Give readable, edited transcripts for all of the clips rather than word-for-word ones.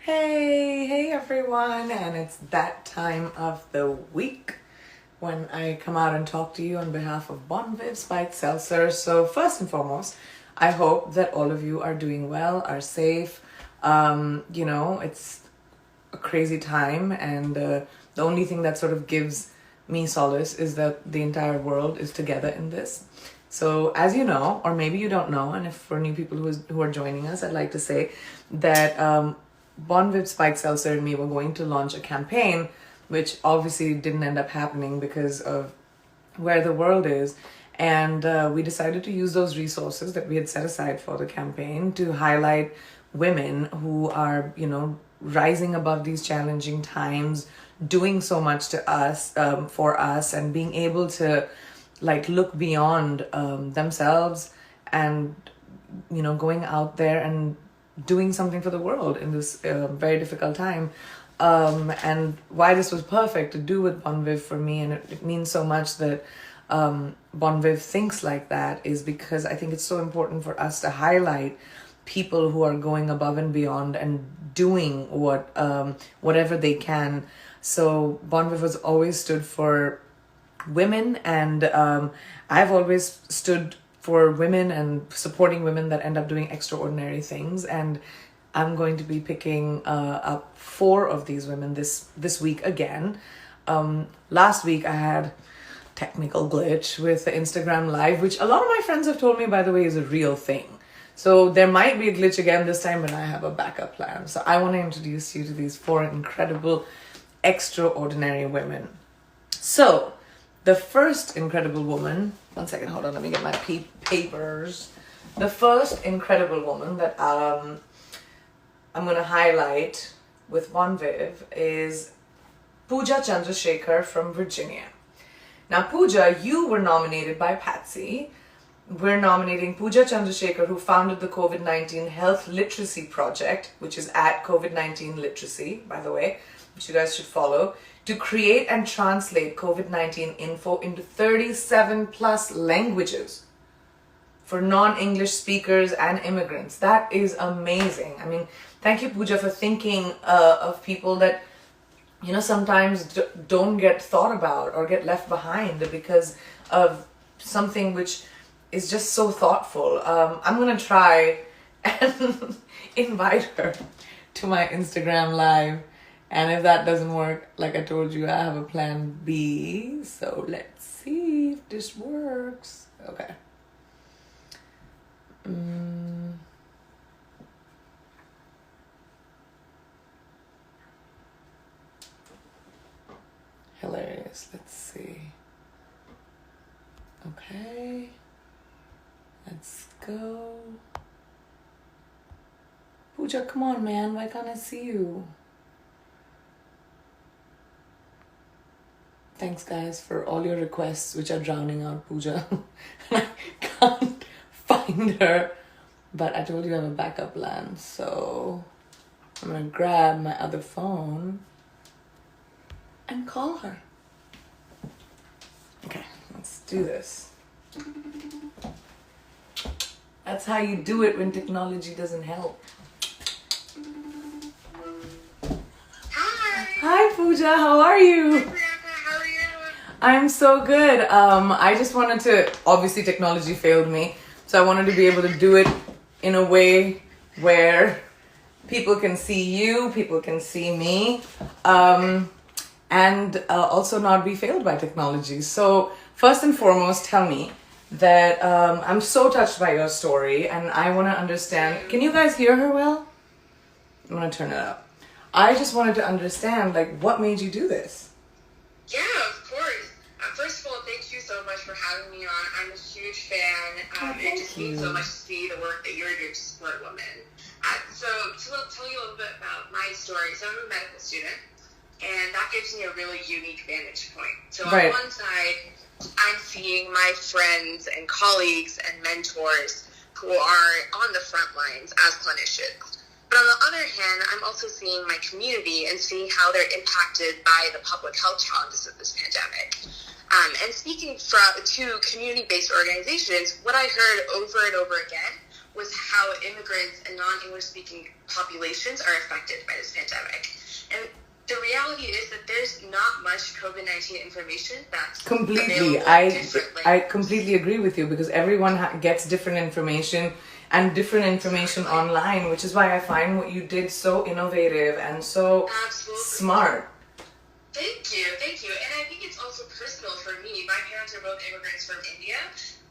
Hey everyone, and it's that time of the week when I come out and talk to you on behalf of Bon Viv Spiked Seltzer. So first and foremost, I hope that all of you are doing well, are safe. It's a crazy time, and the only thing that sort of gives me solace is that the entire world is together in this. So as you know, or maybe you don't know, and if for new people who are joining us, I'd like to say that Bon Viv Spike Seltzer and me were going to launch a campaign, which obviously didn't end up happening because of where the world is. And we decided to use those resources that we had set aside for the campaign to highlight women who are, rising above these challenging times, doing so much to us, for us, and being able to look beyond themselves and, going out there and doing something for the world in this very difficult time. And why this was perfect to do with Bon Viv for me, and it means so much that Bon Viv thinks like that, is because I think it's so important for us to highlight people who are going above and beyond and doing whatever they can. So Bon Viv has always stood for women, and I've always stood for women and supporting women that end up doing extraordinary things. And I'm going to be picking up 4 of these women this week again. Last week I had technical glitch with the Instagram live, which a lot of my friends have told me, by the way, is a real thing. So there might be a glitch again this time, but I have a backup plan. So I want to introduce you to these 4 incredible, extraordinary women. So the first incredible woman, one second, hold on, let me get my papers. The first incredible woman that I'm going to highlight with Bon Viv is Pooja Chandrasekhar from Virginia. Now, Pooja, you were nominated by Patsy. We're nominating Pooja Chandrasekhar, who founded the COVID-19 Health Literacy Project, which is at COVID-19 Literacy, by the way, which you guys should follow, to create and translate COVID-19 info into 37 plus languages for non-English speakers and immigrants. That is amazing. I mean, thank you, Pooja, for thinking of people that, sometimes don't get thought about or get left behind because of something which is just so thoughtful. I'm going to try and invite her to my Instagram live. And if that doesn't work, like I told you, I have a plan B. So let's see if this works. Okay. Hilarious. Let's see. Okay. Let's go. Pooja, come on, man. Why can't I see you? Thanks, guys, for all your requests, which are drowning out Pooja. I can't find her. But I told you I have a backup plan, so I'm going to grab my other phone and call her. Okay, let's do this. That's how you do it when technology doesn't help. Hi. Hi, Pooja. How are you? Hi, Priyanka. How are you? I'm so good. I just wanted to, obviously technology failed me, so I wanted to be able to do it in a way where people can see you, people can see me, and also not be failed by technology. So first and foremost, tell me that I'm so touched by your story, and I want to understand. Can you guys hear her well? I'm going to turn it up. I just wanted to understand, what made you do this? Yeah, of course. First of all, thank you so much for having me on. I'm a huge fan. It just means so much to see the work that you're doing to support women. So to tell you a little bit about my story, so I'm a medical student, and that gives me a really unique vantage point. So on one side, I'm seeing my friends and colleagues and mentors who are on the front lines as clinicians. But on the other hand, I'm also seeing my community and seeing how they're impacted by the public health challenges of this pandemic. And speaking to community-based organizations, what I heard over and over again was how immigrants and non-English speaking populations are affected by this pandemic. And the reality is that there's not much COVID-19 information that's completely. available in different languages. I completely agree with you, because everyone gets different information and different information online, which is why I find what you did so innovative and so smart. Thank you. And I think it's also personal for me. My parents are both immigrants from India.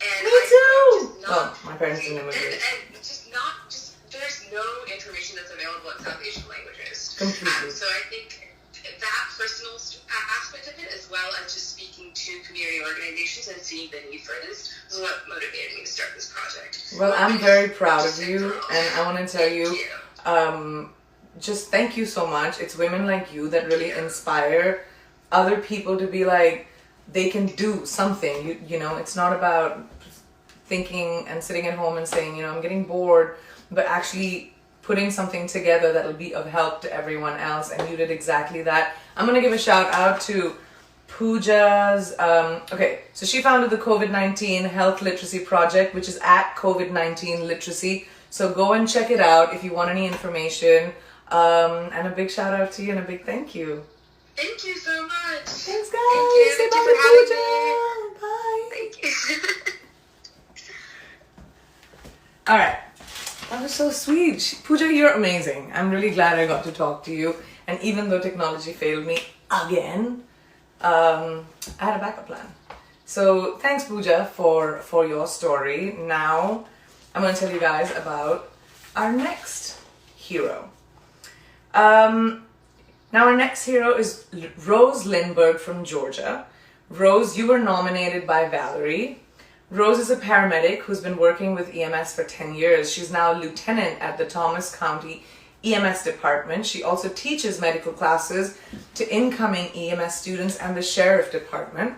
And me too! My parents didn't immigrate. And there's no information that's available in South Asian languages. Completely. So I think that personal aspect of it, as well as just speaking to community organizations and seeing the need for this, is what motivated me to start this project. Well, I'm very proud of you, and I want to tell you, just thank you so much. It's women like you that really inspire other people to be like, they can do something. You know, it's not about thinking and sitting at home and saying, you know, I'm getting bored, but actually putting something together that'll be of help to everyone else. And you did exactly that. I'm going to give a shout out to Pooja's, so she founded the COVID-19 Health Literacy Project, which is at COVID-19 Literacy. So go and check it out if you want any information. And a big shout out to you and a big thank you. Thank you so much. Thanks, guys. Thank you. Say Thank bye you for to having Pooja. Bye. me. Thank you. All right. That was so sweet. Pooja, you're amazing. I'm really glad I got to talk to you. And even though technology failed me again, I had a backup plan. So thanks, Pooja, for your story. Now I'm going to tell you guys about our next hero. Now our next hero is Rose Lindbergh from Georgia. Rose, you were nominated by Valerie. Rose is a paramedic who's been working with EMS for 10 years. She's now a lieutenant at the Thomas County EMS department. She also teaches medical classes to incoming EMS students and the sheriff department.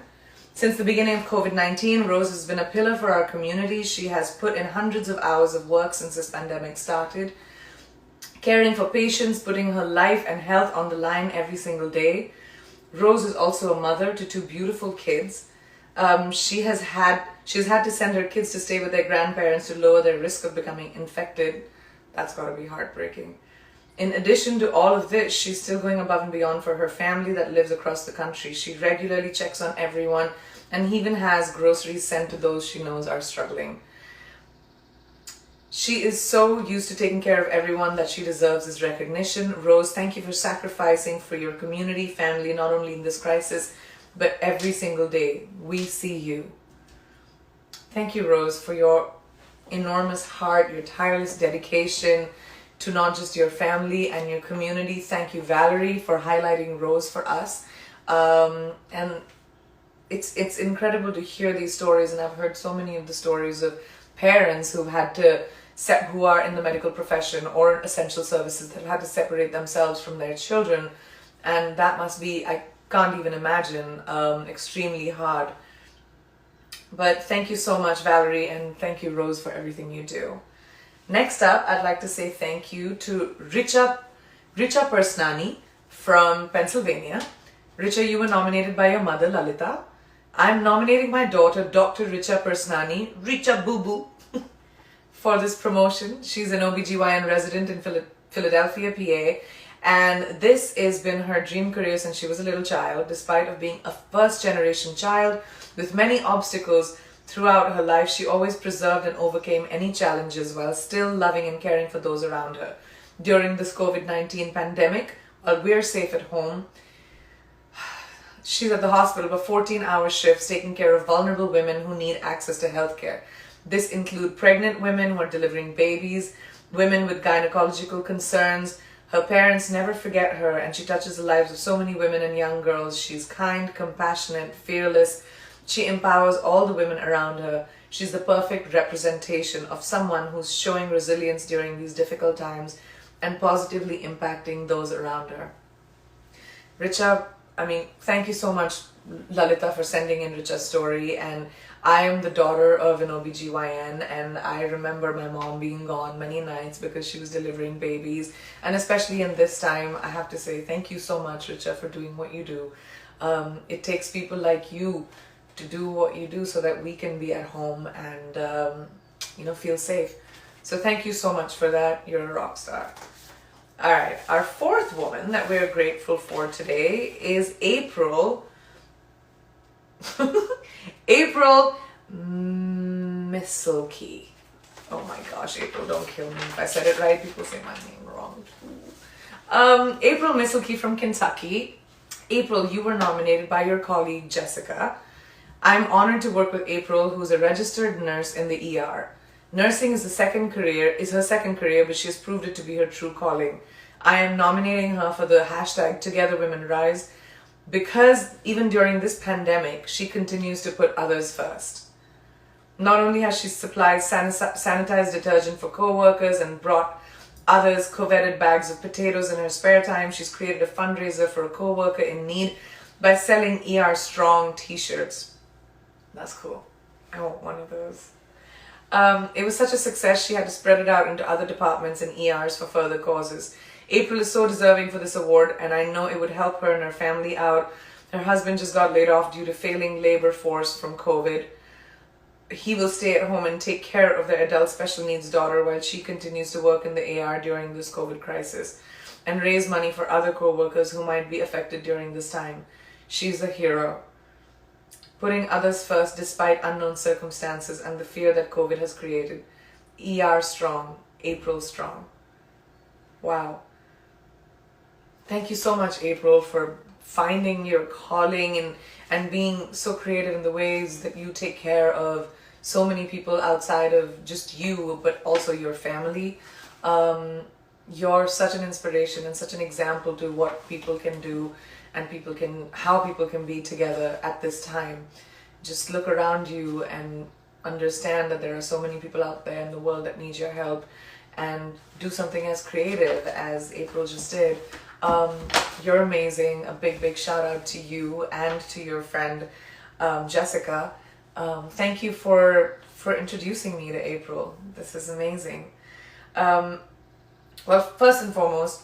Since the beginning of COVID-19, Rose has been a pillar for our community. She has put in hundreds of hours of work since this pandemic started, caring for patients, putting her life and health on the line every single day. Rose is also a mother to two beautiful kids. She's had to send her kids to stay with their grandparents to lower their risk of becoming infected. That's got to be heartbreaking. In addition to all of this, she's still going above and beyond for her family that lives across the country. She regularly checks on everyone and even has groceries sent to those she knows are struggling. She is so used to taking care of everyone that she deserves this recognition. Rose, thank you for sacrificing for your community, family, not only in this crisis, but every single day. We see you. Thank you, Rose, for your enormous heart, your tireless dedication to not just your family and your community. Thank you, Valerie, for highlighting Rose for us. And it's incredible to hear these stories, and I've heard so many of the stories of parents who've had to who are in the medical profession or essential services that have had to separate themselves from their children, and that must be, I can't even imagine, extremely hard. But thank you so much, Valerie, and thank you, Rose, for everything you do. Next up, I'd like to say thank you to Richa Persnani from Pennsylvania. Richa, you were nominated by your mother, Lalita. I'm nominating my daughter, Dr. Richa Persnani, Richa Boo Boo, for this promotion. She's an OBGYN resident in Philadelphia, PA. And this has been her dream career since she was a little child. Despite of being a first-generation child with many obstacles throughout her life, she always preserved and overcame any challenges while still loving and caring for those around her. During this COVID-19 pandemic, while we're safe at home, she's at the hospital for 14-hour shifts taking care of vulnerable women who need access to healthcare. This include pregnant women who are delivering babies, women with gynecological concerns. Her parents never forget her, and she touches the lives of so many women and young girls. She's kind, compassionate, fearless. She empowers all the women around her. She's the perfect representation of someone who's showing resilience during these difficult times and positively impacting those around her. Richa, thank you so much, Lalita, for sending in Richa's story. And I am the daughter of an OBGYN, and I remember my mom being gone many nights because she was delivering babies. And especially in this time, I have to say thank you so much, Richa, for doing what you do. It takes people like you to do what you do so that we can be at home and feel safe. So thank you so much for that. You're a rock star. All right, our fourth woman that we're grateful for today is April. April Misselkey. Oh my gosh, April, don't kill me. If I said it right, people say my name wrong too. April Misselkey from Kentucky. April, you were nominated by your colleague Jessica. I'm honored to work with April, who's a registered nurse in the ER. Nursing is her second career, but she has proved it to be her true calling. I am nominating her for the hashtag Together Women Rise because even during this pandemic, she continues to put others first. Not only has she supplied sanitized detergent for co-workers and brought others coveted bags of potatoes in her spare time, she's created a fundraiser for a co-worker in need by selling ER Strong t-shirts. That's cool. I want one of those. It was such a success, she had to spread it out into other departments and ERs for further causes. April is so deserving for this award, and I know it would help her and her family out. Her husband just got laid off due to failing labor force from COVID. He will stay at home and take care of their adult special needs daughter while she continues to work in the AR during this COVID crisis and raise money for other co-workers who might be affected during this time. She's a hero. Putting others first despite unknown circumstances and the fear that COVID has created. ER Strong, April Strong. Wow. Thank you so much, April, for finding your calling and being so creative in the ways that you take care of so many people outside of just you, but also your family. You're such an inspiration and such an example to what people can do and how people can be together at this time. Just look around you and understand that there are so many people out there in the world that need your help, and do something as creative as April just did. You're amazing. A big shout out to you and to your friend Jessica. Thank you for introducing me to April. This is amazing. Well, first and foremost,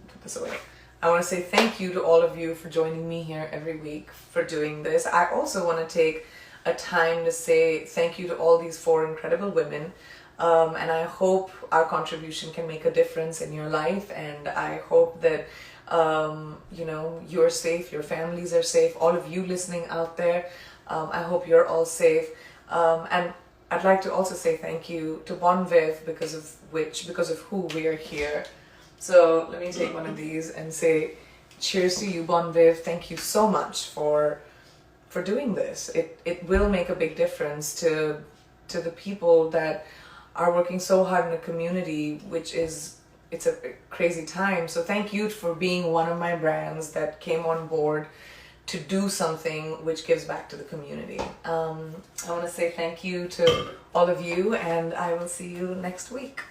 put this away. I want to say thank you to all of you for joining me here every week for doing this. I also want to take a time to say thank you to all these 4 incredible women. And I hope our contribution can make a difference in your life. And I hope that, you're safe, your families are safe, all of you listening out there. I hope you're all safe. And I'd like to also say thank you to Bon Viv because of who we're here. So let me take one of these and say cheers to you, Bon Viv. Thank you so much for doing this. It will make a big difference to the people that are working so hard in the community, it's a crazy time. So thank you for being one of my brands that came on board to do something which gives back to the community. I want to say thank you to all of you, and I will see you next week.